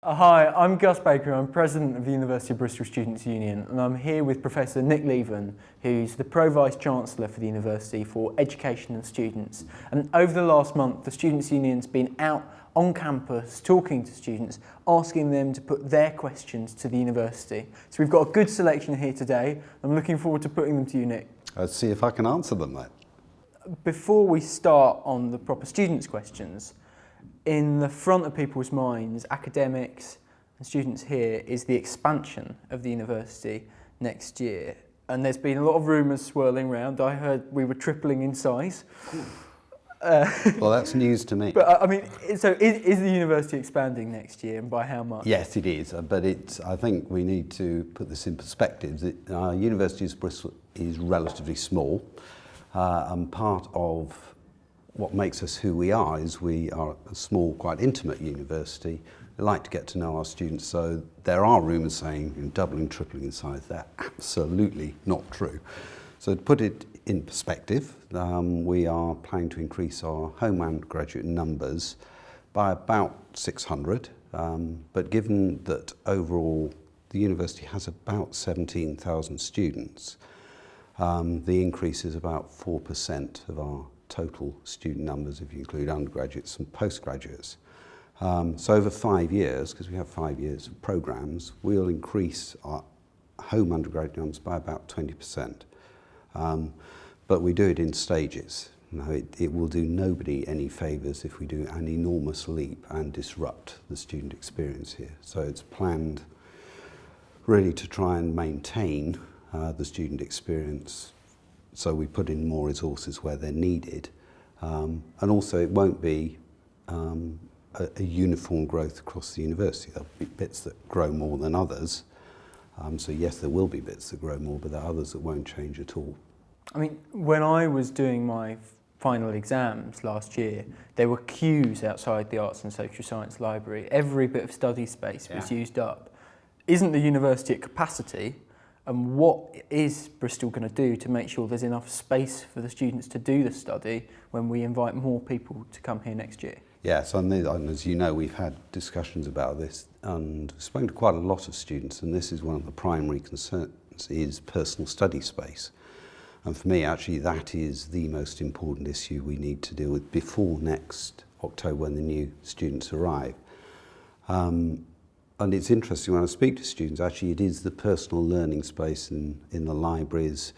Hi, I'm Gus Baker. I'm President of the University of Bristol Students' Union, and I'm here with Professor Nick Lieven, who's the Pro-Vice-Chancellor for the University for Education and Students. And over the last month, the Students' Union's been out on campus talking to students, asking them to put their questions to the university. So we've got a good selection here today. I'm looking forward to putting them to you, Nick. Let's see if I can answer them, mate. Before we start on the proper students' questions, in the front of people's minds, academics and students here, is the expansion of the university next year. And there's been a lot of rumours swirling around. I heard we were tripling in size. Well, that's news to me. But I mean, so is the university expanding next year, and by how much? Yes, it is, but I think we need to put this in perspective. Our University of Bristol is relatively small, and part of what makes us who we are is we are a small, quite intimate university. We like to get to know our students, so there are rumours saying doubling, tripling in size. They're absolutely not true. So to put it in perspective, we are planning to increase our home undergraduate numbers by about 600, but given that overall the university has about 17,000 students, the increase is about 4% of our total student numbers if you include undergraduates and postgraduates. So over 5 years, because we have 5 years of programmes, we'll increase our home undergraduate numbers by about 20%. But we do it in stages. It will do nobody any favours if we do an enormous leap and disrupt the student experience here. So it's planned really to try and maintain the student experience. So we put in more resources where they're needed. And also it won't be a uniform growth across the university. There'll be bits that grow more than others. So yes, there will be bits that grow more, but there are others that won't change at all. I mean, when I was doing my final exams last year, there were queues outside the Arts and Social Science Library. Every bit of study space was used up. Isn't the university at capacity? And what is Bristol going to do to make sure there's enough space for the students to do the study when we invite more people to come here next year? Yes, and as you know, we've had discussions about this and spoken to quite a lot of students, and this is one of the primary concerns, is personal study space. And for me, actually, that is the most important issue we need to deal with before next October when the new students arrive. And it's interesting when I speak to students, actually it is the personal learning space in the libraries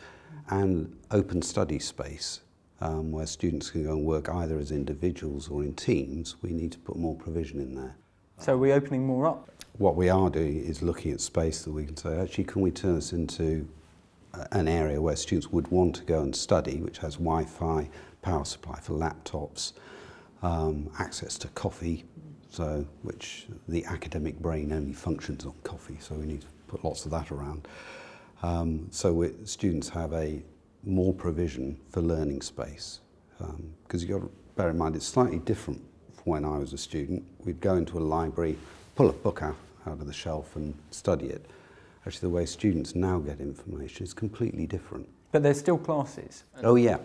and open study space where students can go and work either as individuals or in teams. We need to put more provision in there. So are we opening more up? What we are doing is looking at space that we can say, actually, can we turn this into an area where students would want to go and study, which has Wi-Fi, power supply for laptops, access to coffee, so which the academic brain only functions on coffee, so we need to put lots of that around. So students have more provision for learning space, because you've got to bear in mind it's slightly different from when I was a student. We'd go into a library, pull a book out of the shelf and study it. Actually, the way students now get information is completely different. But there's still classes. Oh yeah.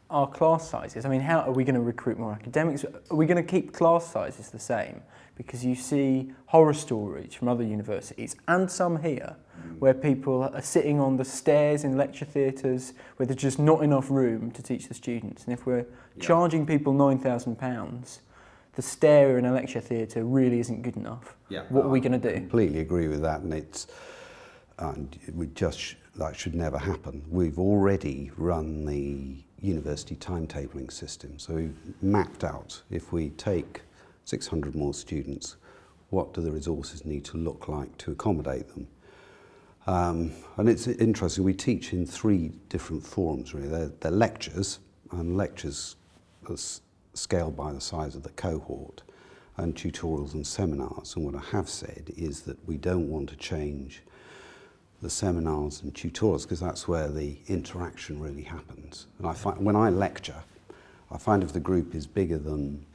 Our class sizes, I mean, how are we going to recruit more academics? Are we going to keep class sizes the same? Because you see horror stories from other universities, and some here, where people are sitting on the stairs in lecture theatres where there's just not enough room to teach the students. And if we're charging people £9,000, the stair in a lecture theatre really isn't good enough. What are we going to do? I completely agree with that, and that should never happen. We've already run the university timetabling system, so we've mapped out, if we take 600 more students, what do the resources need to look like to accommodate them? And it's interesting, we teach in 3 different forums really. They're lectures, and lectures are scaled by the size of the cohort, and tutorials and seminars. And what I have said is that we don't want to change the seminars and tutorials, because that's where the interaction really happens. And I find when I lecture, I find if the group is bigger than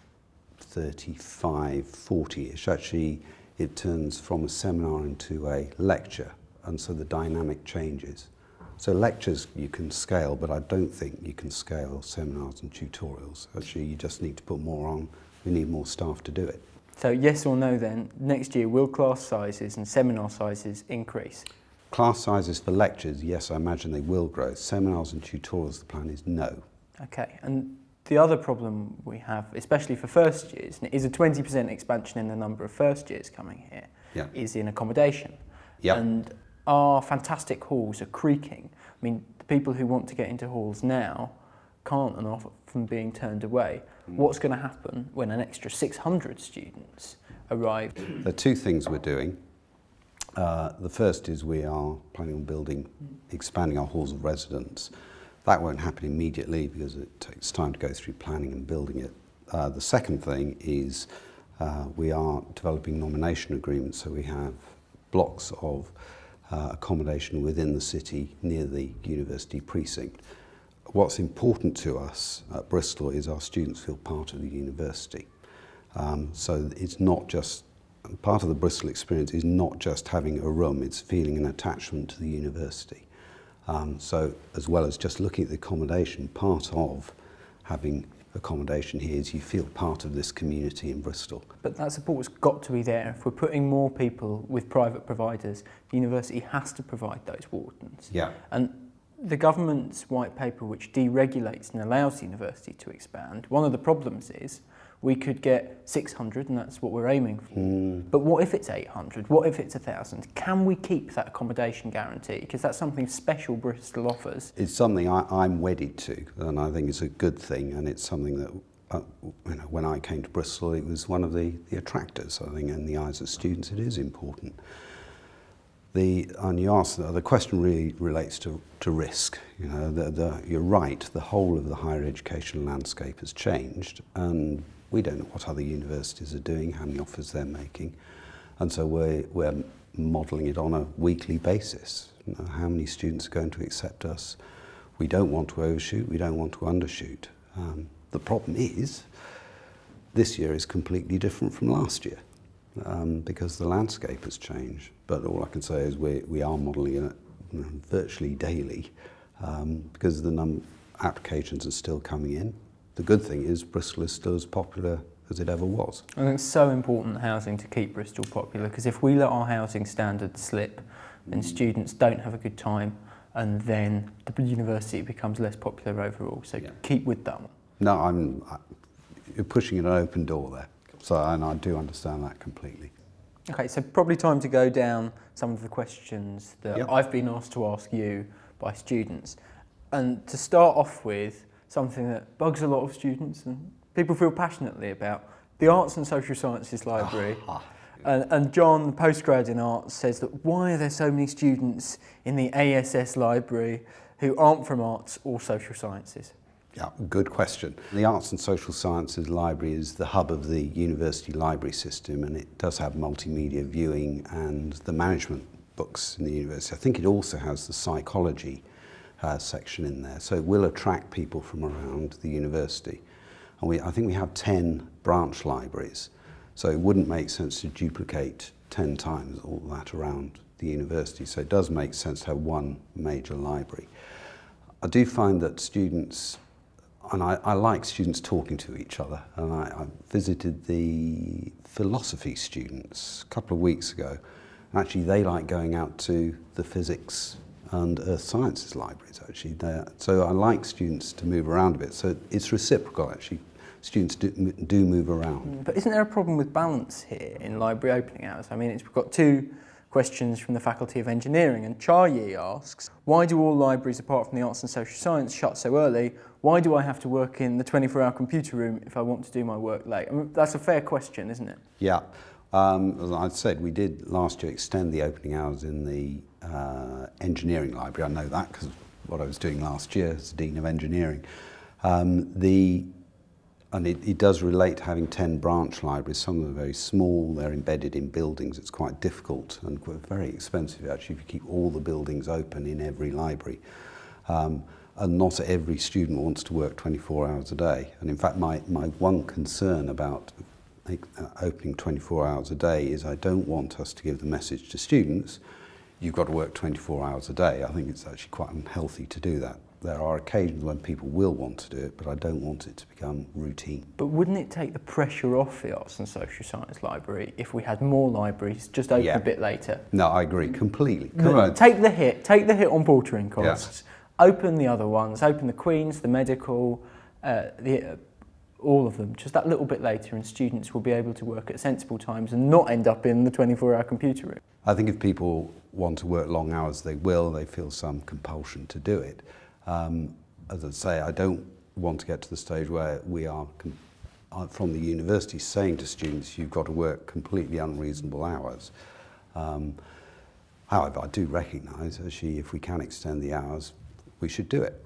35, 40-ish, actually it turns from a seminar into a lecture, and so the dynamic changes. So lectures you can scale, but I don't think you can scale seminars and tutorials. Actually, you just need to put more on. We need more staff to do it. So yes or no then, next year will class sizes and seminar sizes increase? Class sizes for lectures, yes, I imagine they will grow. Seminars and tutorials, the plan is no. Okay, and the other problem we have, especially for first years, is a 20% expansion in the number of first years coming here, is in accommodation. Yeah. And our fantastic halls are creaking. I mean, the people who want to get into halls now can't and often being turned away. What's going to happen when an extra 600 students arrive? There are two things we're doing. The first is we are planning on expanding our halls of residence. That won't happen immediately because it takes time to go through planning and building it. The second thing is we are developing nomination agreements, so we have blocks of accommodation within the city near the university precinct. What's important to us at Bristol is our students feel part of the university. So it's not just, part of the Bristol experience is not just having a room, it's feeling an attachment to the university. So as well as just looking at the accommodation, part of having accommodation here is you feel part of this community in Bristol. But that support's got to be there. If we're putting more people with private providers, the university has to provide those wardens. Yeah. And the government's white paper, which deregulates and allows the university to expand, one of the problems is we could get 600, and that's what we're aiming for. But what if it's 800? What if it's 1,000? Can we keep that accommodation guarantee? Because that's something special Bristol offers. It's something I'm wedded to, and I think it's a good thing, and it's something that, when I came to Bristol, it was one of the attractors. I think in the eyes of students, it is important. And you asked, the question really relates to risk. You know, you're right, the whole of the higher education landscape has changed, and we don't know what other universities are doing, how many offers they're making, and so we're modelling it on a weekly basis. You know, how many students are going to accept us? We don't want to overshoot, we don't want to undershoot. The problem is, this year is completely different from last year. Because the landscape has changed. But all I can say is we are modelling it virtually daily because the applications are still coming in. The good thing is Bristol is still as popular as it ever was. I think it's so important, housing, to keep Bristol popular, because if we let our housing standards slip, then students don't have a good time, and then the university becomes less popular overall. So keep with that one. No, you're pushing an open door there. So, and I do understand that completely. Okay, so probably time to go down some of the questions that I've been asked to ask you by students. And to start off with, something that bugs a lot of students and people feel passionately about, the Arts and Social Sciences Library. And John, the postgrad in arts, says that why are there so many students in the ASS library who aren't from arts or social sciences? Yeah, good question. The Arts and Social Sciences Library is the hub of the university library system, and it does have multimedia viewing and the management books in the university. I think it also has the psychology section in there, so it will attract people from around the university. And I think we have 10 branch libraries, so it wouldn't make sense to duplicate 10 times all that around the university, so it does make sense to have one major library. I do find that students, and I like students talking to each other, and I visited the philosophy students a couple of weeks ago, and actually they like going out to the physics and earth sciences libraries actually. So I like students to move around a bit, so it's reciprocal actually. Students do move around. But isn't there a problem with balance here in library opening hours? I mean, we've got two questions from the Faculty of Engineering, and Charyi asks, why do all libraries apart from the Arts and Social Science shut so early? Why do I have to work in the 24-hour computer room if I want to do my work late? I mean, that's a fair question, isn't it? Yeah. As I said, we did last year extend the opening hours in the engineering library. I know that because what I was doing last year as Dean of Engineering. And it does relate to having 10 branch libraries. Some of them are very small, they're embedded in buildings. It's quite difficult and very expensive actually if you keep all the buildings open in every library. And not every student wants to work 24 hours a day. And in fact, my one concern about opening 24 hours a day is I don't want us to give the message to students, you've got to work 24 hours a day. I think it's actually quite unhealthy to do that. there are occasions when people will want to do it, but I don't want it to become routine. But wouldn't it take the pressure off the Arts and Social Science Library if we had more libraries just open a bit later? No, I agree completely. Take the hit on portering costs. Open the other ones, open the Queen's, the medical, all of them, just that little bit later, and students will be able to work at sensible times and not end up in the 24-hour computer room. I think if people want to work long hours, they will. They feel some compulsion to do it. As I say, I don't want to get to the stage where we are, from the university, saying to students, you've got to work completely unreasonable hours. However, I do recognise, actually, if we can extend the hours, we should do it.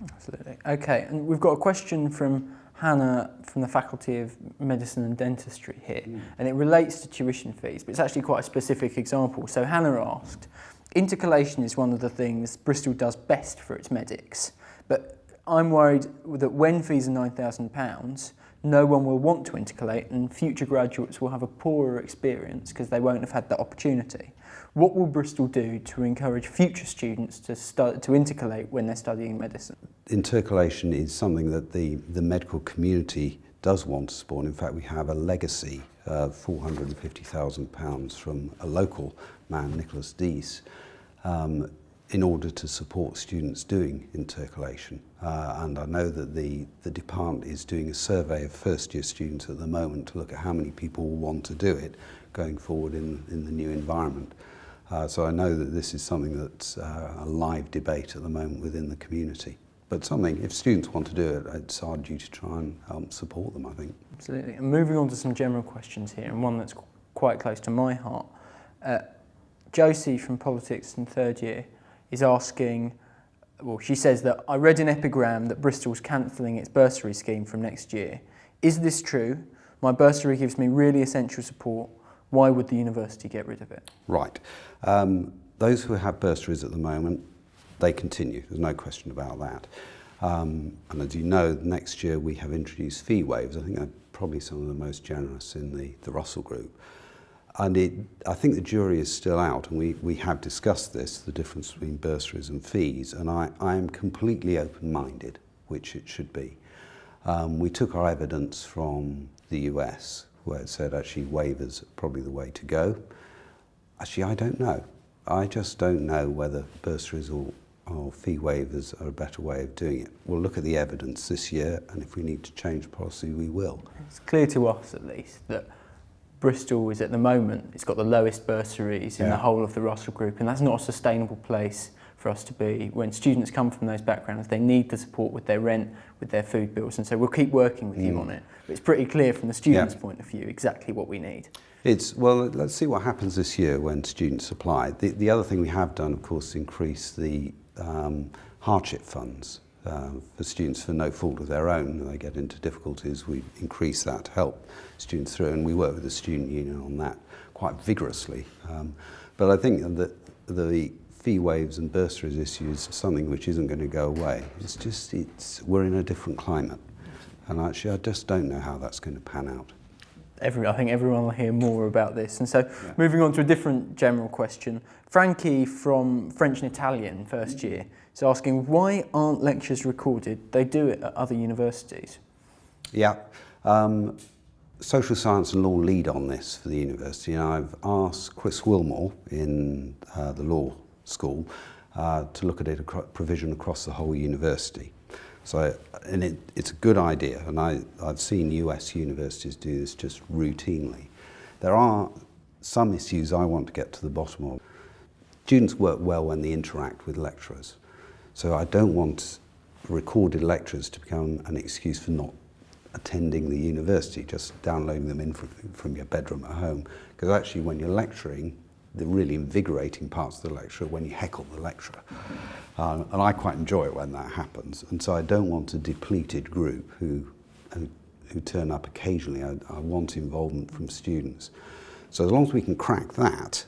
Absolutely. Okay, and we've got a question from Hannah from the Faculty of Medicine and Dentistry here, and it relates to tuition fees, but it's actually quite a specific example. So Hannah asked, intercalation is one of the things Bristol does best for its medics, but I'm worried that when fees are £9,000, no one will want to intercalate and future graduates will have a poorer experience because they won't have had that opportunity. What will Bristol do to encourage future students to intercalate when they're studying medicine? Intercalation is something that the medical community does want to support. In fact, we have a legacy of £450,000 from a local man, Nicholas Deese, in order to support students doing intercalation. And I know that the department is doing a survey of first-year students at the moment to look at how many people will want to do it going forward in the new environment. So I know that this is something that's a live debate at the moment within the community. But something, if students want to do it, it's our duty to try and help support them, I think. Absolutely. And moving on to some general questions here, and one that's quite close to my heart. Josie from Politics in third year is asking, well, she says that I read an epigram that Bristol's cancelling its bursary scheme from next year. Is this true? My bursary gives me really essential support. Why would the university get rid of it? Right. Those who have bursaries at the moment, they continue. There's no question about that. And as you know, next year we have introduced fee waivers. I think they're probably some of the most generous in the Russell Group. And I think the jury is still out, and we have discussed this, the difference between bursaries and fees, and I am completely open-minded, which it should be. We took our evidence from the US, where it said actually waivers are probably the way to go. Actually, I don't know. I just don't know whether bursaries or fee waivers are a better way of doing it. We'll look at the evidence this year, and if we need to change policy, we will. It's clear to us, at least, that Bristol is at the moment, it's got the lowest bursaries in the whole of the Russell Group, and that's not a sustainable place for us to be. When students come from those backgrounds, they need the support with their rent, with their food bills, and so we'll keep working with you on it. But it's pretty clear from the students' point of view exactly what we need. Well, let's see what happens this year when students apply. The other thing we have done, of course, is increase the hardship funds for students for no fault of their own. When they get into difficulties, we increase that to help students through, and we work with the student union on that quite vigorously. But I think that the fee waves and bursaries issue is something which isn't going to go away. It's just, we're in a different climate, and actually I just don't know how that's going to pan out. I think everyone will hear more about this. And so moving on to a different general question, Frankie from French and Italian first year is asking, why aren't lectures recorded? They do it at other universities. Yeah. Social science and law lead on this for the university, and I've asked Chris Wilmore in the law school to look at it provision across the whole university. So, and it's a good idea, and I've seen US universities do this just routinely. There are some issues I want to get to the bottom of. Students work well when they interact with lecturers, so I don't want recorded lectures to become an excuse for not attending the university, just downloading them in from your bedroom at home, because actually when you're lecturing, the really invigorating parts of the lecture are when you heckle the lecturer. And I quite enjoy it when that happens. And so I don't want a depleted group who turn up occasionally. I want involvement from students. So as long as we can crack that,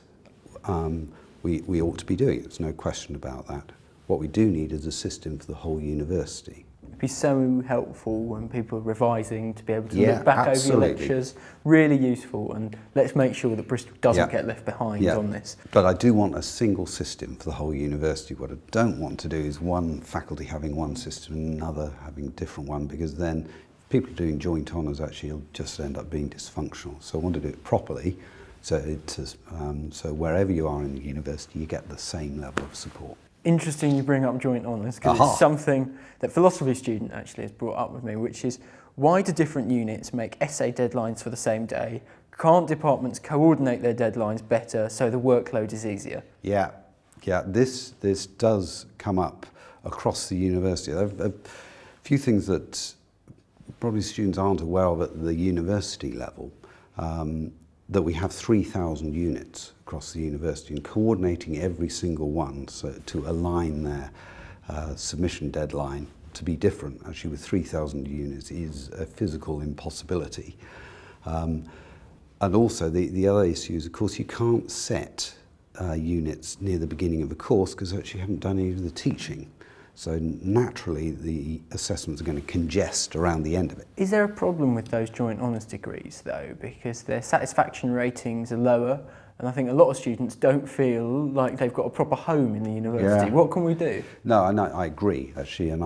we ought to be doing it. There's no question about that. What we do need is a system for the whole university. be so helpful when people are revising to be able to Yeah, look back absolutely. over your lectures. Really useful, and let's make sure that Bristol doesn't get left behind on this. But I do want a single system for the whole university. What I don't want to do is one faculty having one system and another having a different one, because then people doing joint honours actually will just end up being dysfunctional. So I want to do it properly, so wherever you are in the university, you get the same level of support. Interesting you bring up joint honours, because it's something that a philosophy student actually has brought up with me, which is, why do different units make essay deadlines for the same day? Can't departments coordinate their deadlines better so the workload is easier? Yeah, this does come up across the university. A few things that probably students aren't aware of at the university level, that we have 3,000 units across the university, and coordinating every single one so to align their submission deadline to be different, actually with 3,000 units, is a physical impossibility. And also the other issue is, of course, you can't set units near the beginning of a course because actually you haven't done any of the teaching. So naturally the assessments are going to congest around the end of it. Is there a problem with those joint honours degrees though, because their satisfaction ratings are lower, and I think a lot of students don't feel like they've got a proper home in the university? What can we do? No, I agree actually, and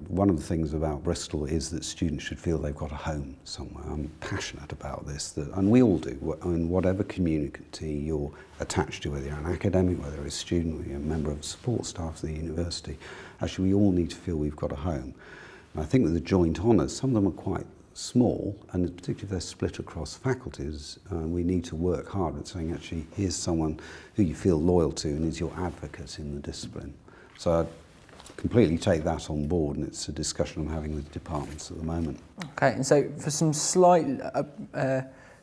one of the things about Bristol is that students should feel they've got a home somewhere. I'm passionate about this, and we all do. In whatever community you're attached to, whether you're an academic, whether you're a student, whether you're a member of the support staff of the university, actually we all need to feel we've got a home. And I think with the joint honours, some of them are quite small, and particularly if they're split across faculties, we need to work hard at saying, actually, here's someone who you feel loyal to and is your advocate in the discipline. So I completely take that on board, and it's a discussion I'm having with departments at the moment. Okay, and so for some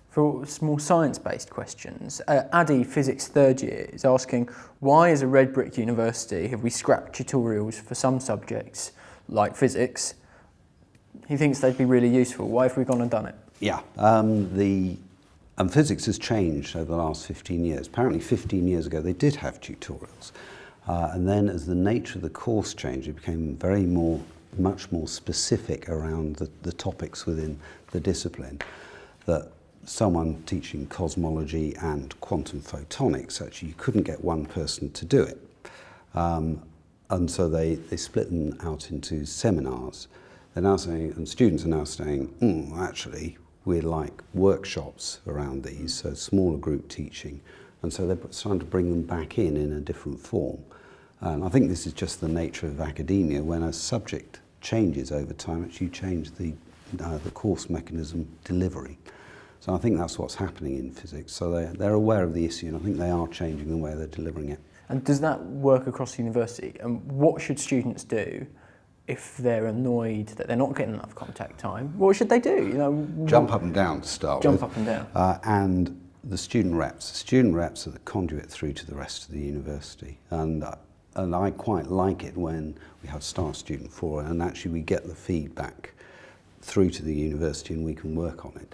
for some more science-based questions, Addy, physics third year, is asking, why as a red brick university have we scrapped tutorials for some subjects, like physics? He thinks they'd be really useful. Why have we gone and done it? Yeah, physics has changed over the last 15 years. Apparently 15 years ago they did have tutorials. And then as the nature of the course changed, it became much more specific around the topics within the discipline. That someone teaching cosmology and quantum photonics, actually you couldn't get one person to do it. And so they split them out into seminars. They're now saying, and students are now saying, actually, we'd like workshops around these, so smaller group teaching. And so they're starting to bring them back in a different form. And I think this is just the nature of academia. When a subject changes over time, actually you change the course mechanism delivery. So I think that's what's happening in physics. So they're aware of the issue, and I think they are changing the way they're delivering it. And does that work across the university? And what should students do if they're annoyed that they're not getting enough contact time? What should they do? Jump up and down to start with. Jump up and down. And the student reps. The student reps are the conduit through to the rest of the university. And I quite like it when we have staff student forum and actually we get the feedback through to the university and we can work on it.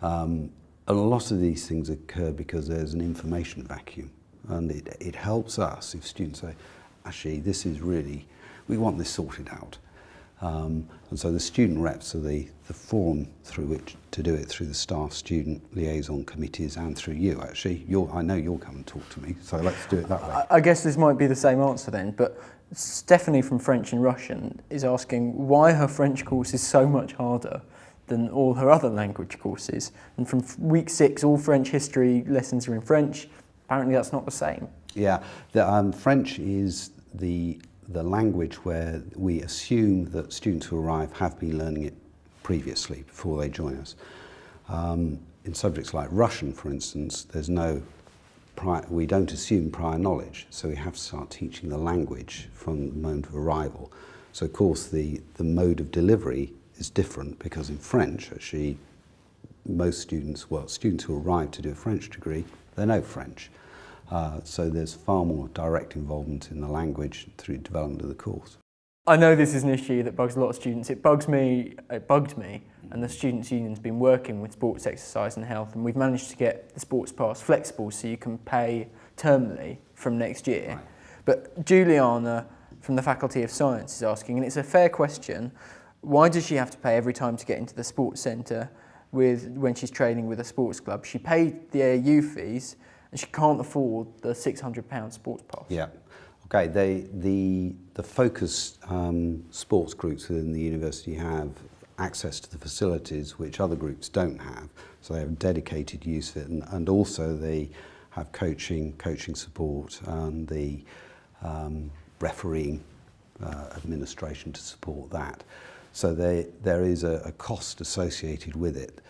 And a lot of these things occur because there's an information vacuum. And it helps us if students say, actually, this is really, we want this sorted out. And so the student reps are the forum through which to do it, through the staff-student liaison committees and through you, actually. I know you'll come and talk to me, so let's do it that way. I guess this might be the same answer then, but Stephanie from French and Russian is asking why her French course is so much harder than all her other language courses. And from week 6, all French history lessons are in French. Apparently that's not the same. Yeah, French is the language where we assume that students who arrive have been learning it previously before they join us. In subjects like Russian, for instance, we don't assume prior knowledge, so we have to start teaching the language from the moment of arrival. So of course the mode of delivery is different, because in French, actually, most students who arrive to do a French degree, they know French. So there's far more direct involvement in the language through development of the course. I know this is an issue that bugs a lot of students. It bugged me, and the Students' Union's been working with sports, exercise and health, and we've managed to get the sports pass flexible so you can pay terminally from next year. Right. But Juliana from the Faculty of Science is asking, and it's a fair question, Why does she have to pay every time to get into the sports centre when she's training with a sports club? She paid the AAU fees and she can't afford the £600 sports pass. Yeah. Okay, the focused sports groups within the university have access to the facilities which other groups don't have. So they have dedicated use of it, and also they have coaching support and the refereeing administration to support that. So there is a cost associated with it.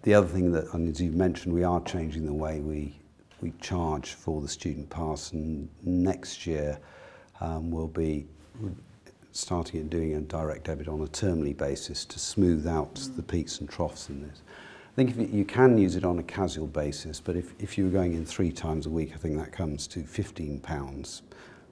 The other thing that, and as you've mentioned, we are changing the way we charge for the student pass, and next year we'll be starting and doing a direct debit on a termly basis to smooth out the peaks and troughs in this. I think if you can use it on a casual basis, but if you were going in 3 times a week, I think that comes to £15,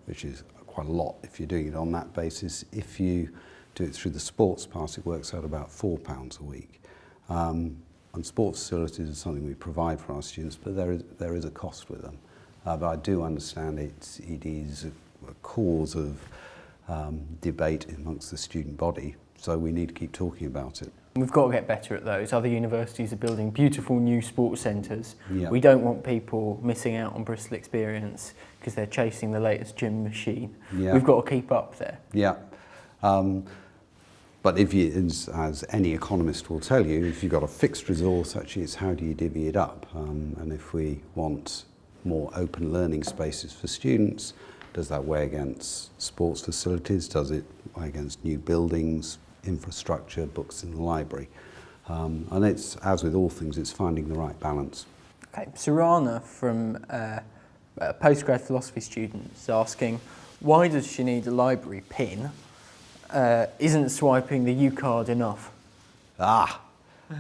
which is quite a lot if you're doing it on that basis. If you do it through the sports pass, it works out about £4 a week. And sports facilities is something we provide for our students, but there is a cost with them. But I do understand it is a cause of debate amongst the student body, so we need to keep talking about it. We've got to get better at those. Other universities are building beautiful new sports centres. Yeah. We don't want people missing out on Bristol experience because they're chasing the latest gym machine. Yeah. We've got to keep up there. Yeah. But if you, as any economist will tell you, if you've got a fixed resource, actually it's how do you divvy it up? And if we want more open learning spaces for students, does that weigh against sports facilities? Does it weigh against new buildings, infrastructure, books in the library? And it's, as with all things, it's finding the right balance. Okay, Sarana from a postgrad philosophy student is asking, why does she need a library pin? Isn't swiping the U card enough? Ah,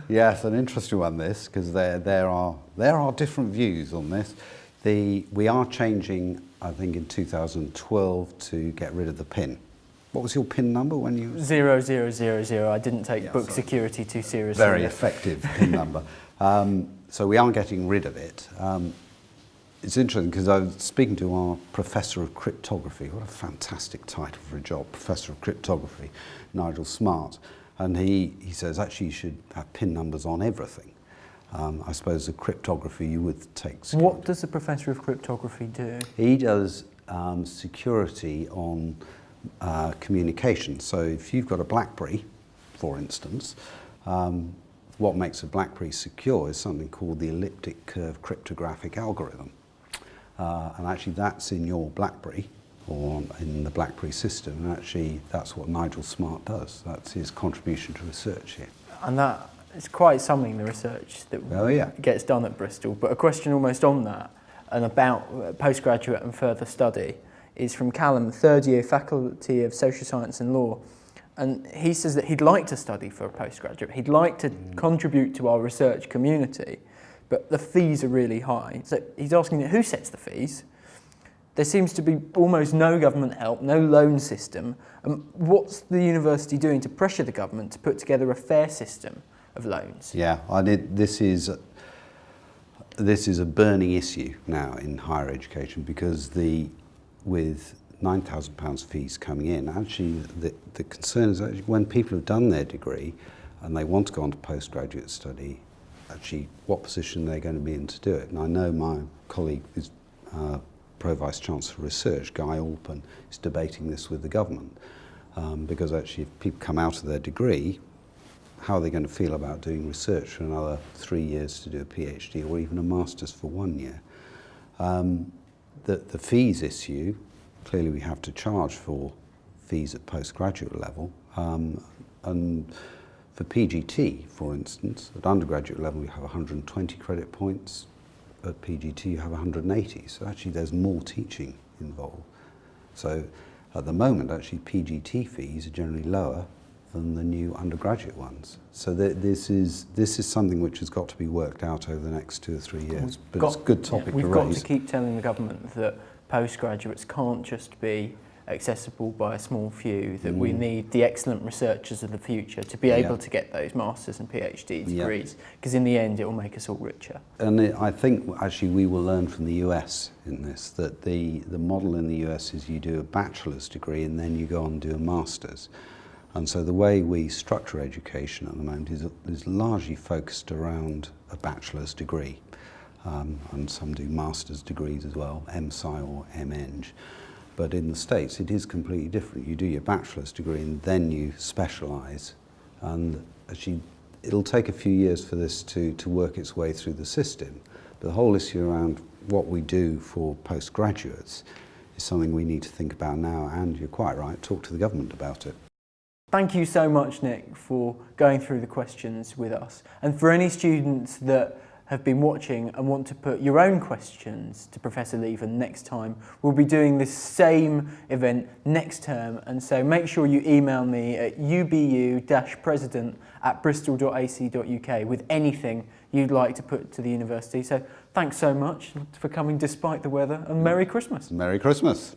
yes, an interesting one this, because there are different views on this. We are changing, I think, in 2012 to get rid of the pin. What was your pin number when you... 0000. I didn't take book security too seriously. Very effective pin number. So we are getting rid of it. It's interesting because I was speaking to our Professor of Cryptography. What a fantastic title for a job, Professor of Cryptography, Nigel Smart. And he says, actually, you should have pin numbers on everything. I suppose the cryptography you would take security. What does the Professor of Cryptography do? He does security on communication. So if you've got a BlackBerry, for instance, what makes a BlackBerry secure is something called the elliptic curve cryptographic algorithm. And actually that's in your BlackBerry, or in the BlackBerry system, and actually that's what Nigel Smart does. That's his contribution to research here. And that is quite something, the research that gets done at Bristol. But a question almost on that, and about postgraduate and further study, is from Callum, third year Faculty of Social Science and Law. And he says that he'd like to study for a postgraduate. He'd like to contribute to our research community, but the fees are really high. So he's asking who sets the fees? There seems to be almost no government help, no loan system. What's the university doing to pressure the government to put together a fair system of loans? Yeah, this is a burning issue now in higher education, because with £9,000 fees coming in, actually the concern is actually when people have done their degree and they want to go on to postgraduate study, actually what position they're going to be in to do it. And I know my colleague is Pro-Vice-Chancellor for Research, Guy Alpin, is debating this with the government, because actually if people come out of their degree, how are they going to feel about doing research for another 3 years to do a PhD or even a master's for 1 year? The fees issue, clearly we have to charge for fees at postgraduate level, and for PGT, for instance, at undergraduate level you have 120 credit points, at PGT you have 180, so actually there's more teaching involved. So at the moment actually PGT fees are generally lower than the new undergraduate ones. So this is something which has got to be worked out over the next 2 or 3 years. But it's a good topic to raise. We've got to keep telling the government that postgraduates can't just be accessible by a small few, that we need the excellent researchers of the future to be able to get those masters and PhD degrees, because in the end it will make us all richer. And I think actually we will learn from the US in this, that the model in the US is you do a bachelor's degree and then you go on and do a master's. And so the way we structure education at the moment is largely focused around a bachelor's degree. And some do master's degrees as well, MSci or MEng. But in the States it is completely different. You do your bachelor's degree and then you specialise. And actually it'll take a few years for this to work its way through the system. But the whole issue around what we do for postgraduates is something we need to think about now, and you're quite right, talk to the government about it. Thank you so much, Nick, for going through the questions with us. And for any students that have been watching and want to put your own questions to Professor Lieven next time, we'll be doing this same event next term, and so make sure you email me at ubu-president@bristol.ac.uk with anything you'd like to put to the university. So thanks so much for coming despite the weather, and Merry Christmas. Merry Christmas.